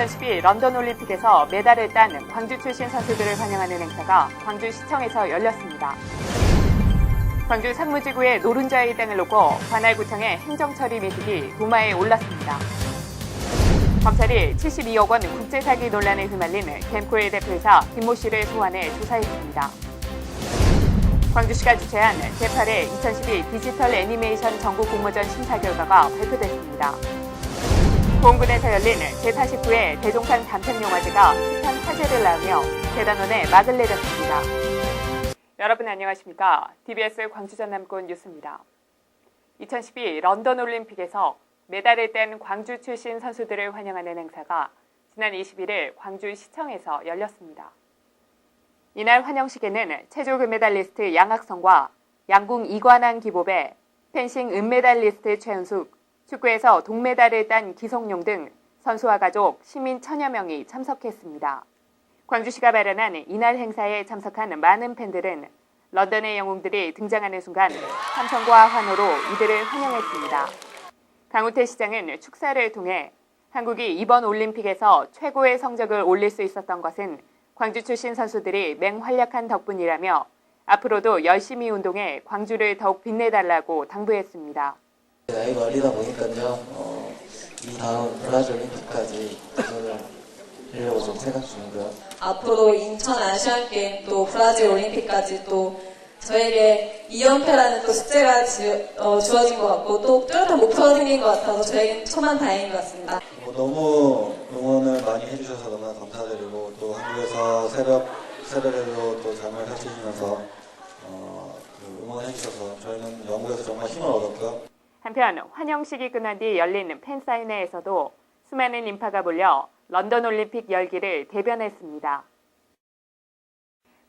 2012 런던 올림픽에서 메달을 딴 광주 출신 선수들을 환영하는 행사가 광주시청에서 열렸습니다. 광주 상무지구의 노른자의 땅을 놓고 관할구청의 행정처리 미숙이 도마에 올랐습니다. 검찰이 72억 원 국제사기 논란에 휘말린 겜코의 대표이사 김모 씨를 소환해 조사했습니다. 광주시가 주최한 제8회 2012 디지털 애니메이션 전국 공모전 심사 결과가 발표됐습니다. 보은군에서 열린 제49회 대종상 단편영화제가 숱한 화제를 낳으며 대단원에 막을 내렸습니다. 여러분 안녕하십니까? TBS 광주전남권 뉴스입니다. 2012 런던 올림픽에서 메달을 뗀 광주 출신 선수들을 환영하는 행사가 지난 21일 광주시청에서 열렸습니다. 이날 환영식에는 체조 금메달리스트 양학성과 양궁 이관왕 기보배, 펜싱 은메달리스트 최은숙, 축구에서 동메달을 딴 기성용 등 선수와 가족, 시민 1000여 명이 참석했습니다. 광주시가 마련한 이날 행사에 참석한 많은 팬들은 런던의 영웅들이 등장하는 순간 함성과 환호로 이들을 환영했습니다. 강우태 시장은 축사를 통해 한국이 이번 올림픽에서 최고의 성적을 올릴 수 있었던 것은 광주 출신 선수들이 맹활약한 덕분이라며 앞으로도 열심히 운동해 광주를 더욱 빛내달라고 당부했습니다. 나이가 어리다 보니까요. 이 다음 브라질 올림픽까지 도전을 하려고 좀 생각 중이고요. 앞으로 인천 아시안게임 또 브라질 올림픽까지 또 저에게 2연패라는 또 숙제가 주어진 것 같고 또 뚜렷한 목표가 생긴 것 같아서 저에게는 천만다행인 것 같습니다. 너무 응원을 많이 해주셔서 너무나 감사드리고 또 한국에서 새벽에도 또 잠을 설치시면서 응원해주셔서 저희는 영국에서 정말 힘을 얻었고요. 한편 환영식이 끝난 뒤 열린 팬사인회에서도 수많은 인파가 몰려 런던 올림픽 열기를 대변했습니다.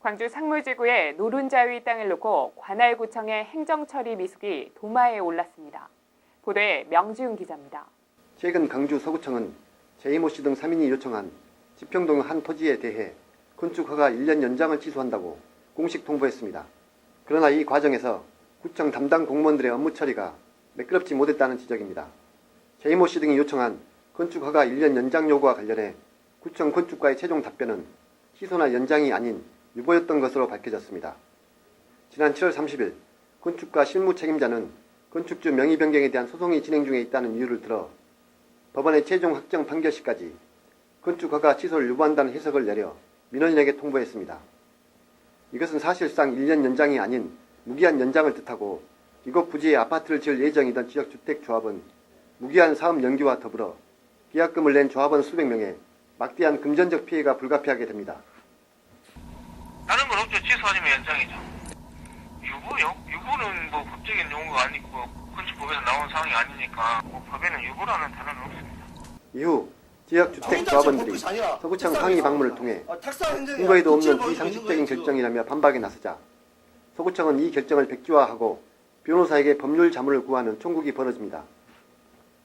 광주 상무지구의 노른자의 땅을 놓고 관할구청의 행정처리 미숙이 도마에 올랐습니다. 보도에 명지훈 기자입니다. 최근 광주 서구청은 제이모 씨 등 3인이 요청한 지평동 한 토지에 대해 건축 허가 1년 연장을 취소한다고 공식 통보했습니다. 그러나 이 과정에서 구청 담당 공무원들의 업무 처리가 매끄럽지 못했다는 지적입니다. 제이모 씨 등이 요청한 건축 허가 1년 연장 요구와 관련해 구청 건축과의 최종 답변은 취소나 연장이 아닌 유보였던 것으로 밝혀졌습니다. 지난 7월 30일 건축과 실무 책임자는 건축주 명의 변경에 대한 소송이 진행 중에 있다는 이유를 들어 법원의 최종 확정 판결 시까지 건축 허가 취소를 유보한다는 해석을 내려 민원인에게 통보했습니다. 이것은 사실상 1년 연장이 아닌 무기한 연장을 뜻하고 이곳 부지에 아파트를 지을 예정이던 지역주택조합은 무기한 사업 연기와 더불어 계약금을 낸 조합원 수백 명에 막대한 금전적 피해가 불가피하게 됩니다. 다른 건 없죠. 취소 아니면 연장이죠. 유보요? 유보는 뭐 법적인 용어가 아니고 건축법에서 나온 사항이 아니니까 법에는 유보라는 단어는 없습니다. 이후 지역주택조합원들이 서구청 항의 방문을 통해 근거에도 없는 비상식적인 결정이라며 반박에 나서자 서구청은 이 결정을 백지화하고 변호사에게 법률 자문을 구하는 총국이 벌어집니다.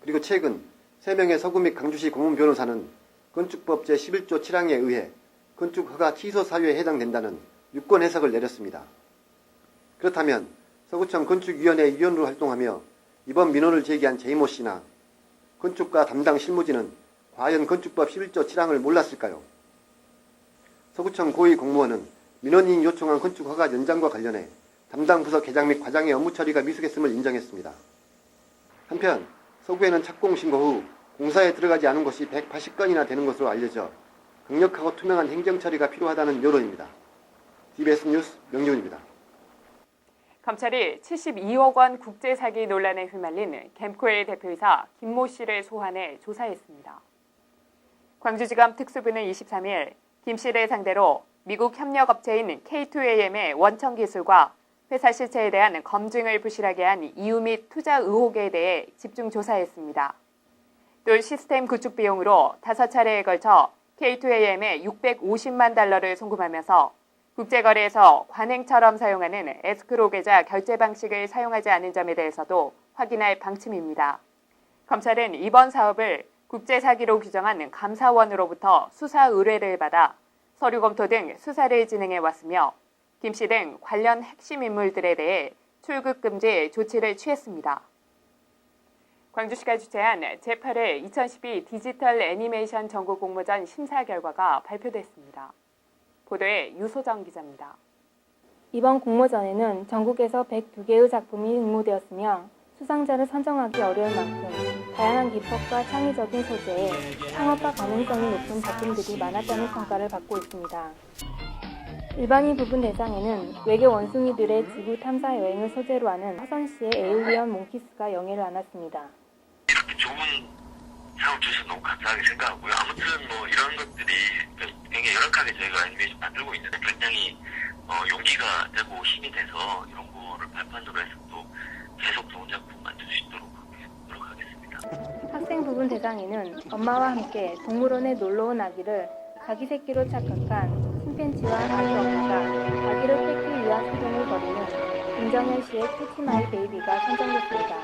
그리고 최근 3명의 서구 및 강주시 고문 변호사는 건축법 제11조 7항에 의해 건축 허가 취소 사유에 해당된다는 유권 해석을 내렸습니다. 그렇다면 서구청 건축위원회 위원으로 활동하며 이번 민원을 제기한 제이모 씨나 건축과 담당 실무진은 과연 건축법 11조 7항을 몰랐을까요? 서구청 고위 공무원은 민원인이 요청한 건축 허가 연장과 관련해 담당 부서 계장 및 과장의 업무 처리가 미숙했음을 인정했습니다. 한편 서구에는 착공 신고 후 공사에 들어가지 않은 것이 180건이나 되는 것으로 알려져 강력하고 투명한 행정 처리가 필요하다는 여론입니다. TBS 뉴스 명지훈입니다. 검찰이 72억 원 국제사기 논란에 휘말린 겜코의 대표이사 김모 씨를 소환해 조사했습니다. 광주지검 특수부는 23일 김 씨를 상대로 미국 협력업체인 K2AM의 원천기술과 회사 실체에 대한 검증을 부실하게 한 이유 및 투자 의혹에 대해 집중 조사했습니다. 또 시스템 구축 비용으로 5차례에 걸쳐 K2AM에 650만 달러를 송금하면서 국제거래에서 관행처럼 사용하는 에스크로 계좌 결제 방식을 사용하지 않은 점에 대해서도 확인할 방침입니다. 검찰은 이번 사업을 국제사기로 규정한 감사원으로부터 수사 의뢰를 받아 서류 검토 등 수사를 진행해 왔으며 김 씨 등 관련 핵심 인물들에 대해 출국 금지 조치를 취했습니다. 광주시가 주최한 제8회 2012 디지털 애니메이션 전국 공모전 심사 결과가 발표됐습니다. 보도에 유소정 기자입니다. 이번 공모전에는 전국에서 102개의 작품이 응모되었으며 수상자를 선정하기 어려울 만큼 다양한 기법과 창의적인 소재에 창업화 가능성이 높은 작품들이 많았다는 평가를 받고 있습니다. 일반인 부분 대상에는 외계 원숭이들의 지구 탐사 여행을 소재로 하는 허선씨의 에일리언 몽키스가 영예를 안았습니다. 이렇게 좋은 상을 주셔서 너무 감사하게 생각하고요. 아무튼 뭐 이런 것들이 굉장히 열악하게 저희가 애니메이션 만들고 있는데 굉장히 용기가 되고 힘이 돼서 이런 거를 발판으로 해서 또 계속 좋은 작품 만들 수 있도록 노력하겠습니다. 학생 부분 대상에는 엄마와 함께 동물원에 놀러온 아기를 자기 새끼로 착각한 침팬지와 아기 엄마가 아기를 뺏기 위한 소동을 벌이는 김정현 씨의 캐치 마이 베이비가 선정됐습니다.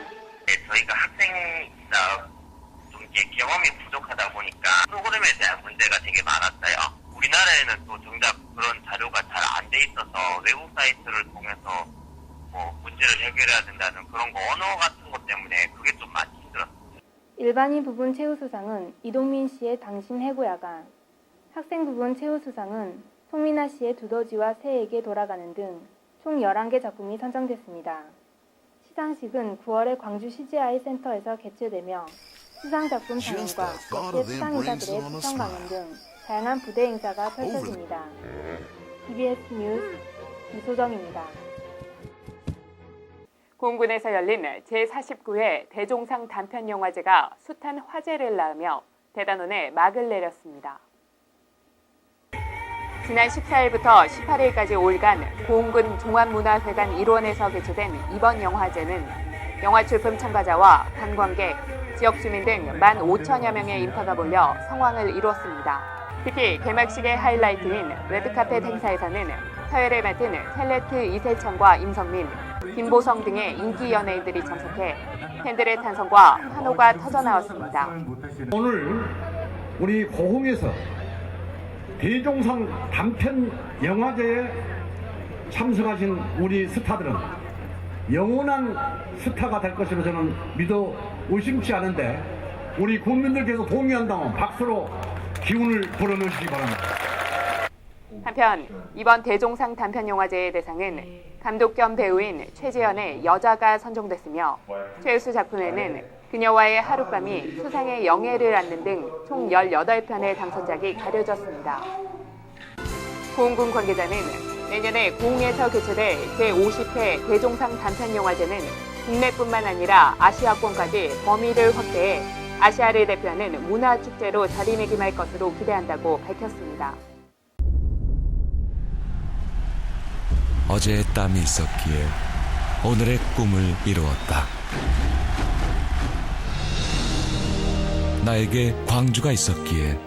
저희가 학생이다 좀 이렇게 경험이 부족하다 보니까 프로그램에 대한 문제가 되게 많았어요. 우리나라에는 또 정작 그런 자료가 잘 안 돼 있어서 외국 사이트를 통해서 뭐 문제를 해결해야 된다는 그런 거 언어 같은 것 때문에 그게 좀 많이 힘들었어요. 일반인 부분 최우수상은 이동민 씨의 당신 해고야간, 학생 부분 최우수상은 송민아 씨의 두더지와 새에게 돌아가는 등 총 11개 작품이 선정됐습니다. 시상식은 9월에 광주 CGI 센터에서 개최되며 수상작품 상영과 역대 수상의사들의 수상 강연 등 다양한 부대 행사가 펼쳐집니다. TBS 뉴스 유소정입니다. 공군에서 열린 제49회 대종상 단편영화제가 숱한 화제를 낳으며 대단원에 막을 내렸습니다. 지난 14일부터 18일까지 5일간 공군 종합문화회관 일원에서 개최된 이번 영화제는 영화 출품 참가자와 관광객, 지역 주민 등 15,000여 명의 인파가 몰려 성황을 이뤘습니다. 특히 개막식의 하이라이트인 레드카펫 행사에서는 서열을 맡은 텔레트 이세창과 임성민, 김보성 등의 인기 연예인들이 참석해 팬들의 탄성과 환호가 터져나왔습니다. 오늘 우리 고흥에서 대종상 단편 영화제에 참석하신 우리 스타들은 영원한 스타가 될 것으로 저는 믿어 의심치 않은데 우리 국민들께서 동의한다면 박수로 기운을 불어넣으시기 바랍니다. 한편 이번 대종상 단편영화제의 대상은 감독 겸 배우인 최재현의 여자가 선정됐으며 최우수 작품에는 그녀와의 하룻밤이 수상의 영예를 안는 등 총 18편의 당선작이 가려졌습니다. 공군 관계자는 내년에 고흥에서 개최될 제50회 대종상 단편영화제는 국내뿐만 아니라 아시아권까지 범위를 확대해 아시아를 대표하는 문화축제로 자리매김할 것으로 기대한다고 밝혔습니다. 어제의 땀이 있었기에 오늘의 꿈을 이루었다. 나에게 광주가 있었기에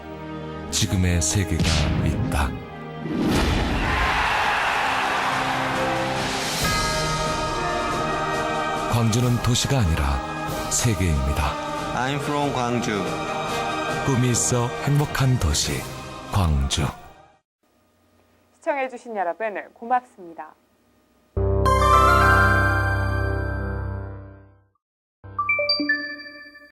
지금의 세계가 있다. 광주는 도시가 아니라 세계입니다. I'm from 광주. 꿈이 있어 행복한 도시 광주. 시청해주신 여러분 고맙습니다.